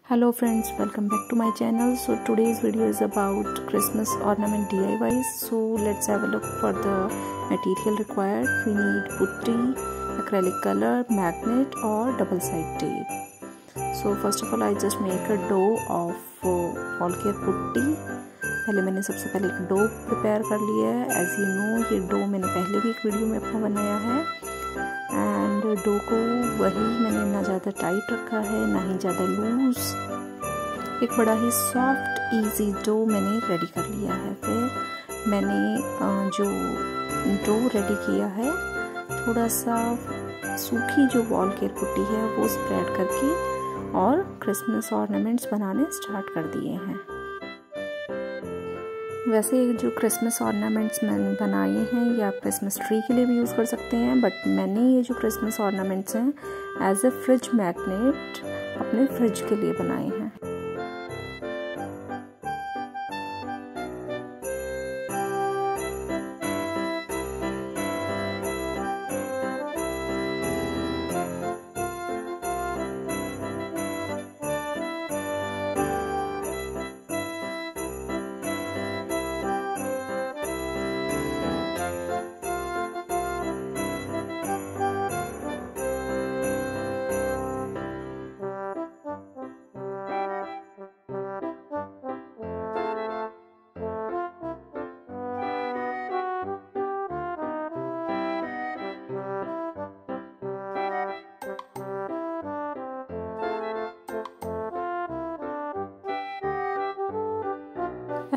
Hello friends, welcome back to my channel. So today's video is about Christmas ornament DIYs. So let's have a look for the material required. We need putty, acrylic color, magnet or double side tape. So first of all I just make a dough of wall care putty. पहले मैंने सबसे पहले एक dough prepare कर लिया है. As you know ये dough मैंने पहले भी एक वीडियो में अपना बनाया है. एंड डो को वही मैंने ना ज़्यादा टाइट रखा है ना ही ज़्यादा लूज. एक बड़ा ही सॉफ्ट इजी डो मैंने रेडी कर लिया है. फिर मैंने जो डो रेडी किया है थोड़ा सा सूखी जो वॉल केयर पुट्टी है वो स्प्रेड करके और क्रिसमस ऑर्नामेंट्स बनाने स्टार्ट कर दिए हैं. वैसे जो क्रिसमस ऑर्नामेंट्स मैंने बनाए हैं ये आप क्रिसमस ट्री के लिए भी यूज़ कर सकते हैं, बट मैंने ये जो क्रिसमस ऑर्नामेंट्स हैं एज ए फ्रिज मैग्नेट अपने फ्रिज के लिए बनाए हैं.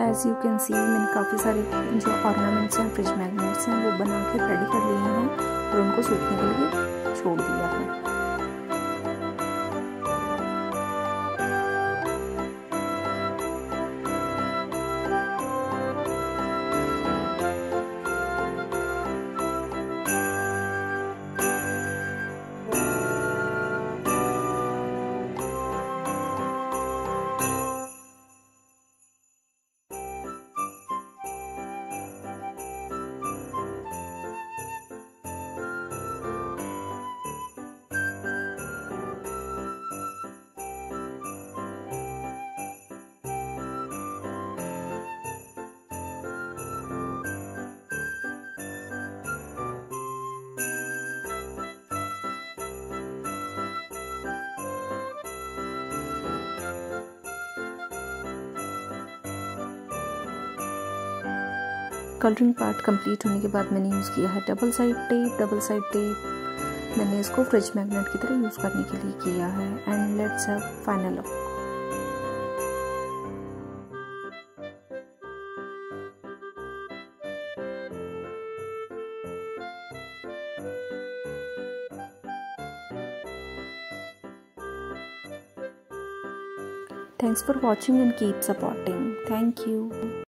एज यू कैन सी मैंने काफ़ी सारे जो ऑर्नामेंट्स हैं फ्रिज मैग्नेट्स हैं वो बना के रेडी कर लिए हैं और उनको सूखने के लिए छोड़ दिया है. कलरिंग पार्ट कंप्लीट होने के बाद मैंने यूज़ किया है double side tape. Double side tape मैंने इसको फ्रिज मैग्नेट की तरह यूज़ करने के लिए किया है. And let's have final look. Thanks for watching and keep supporting. Thank you.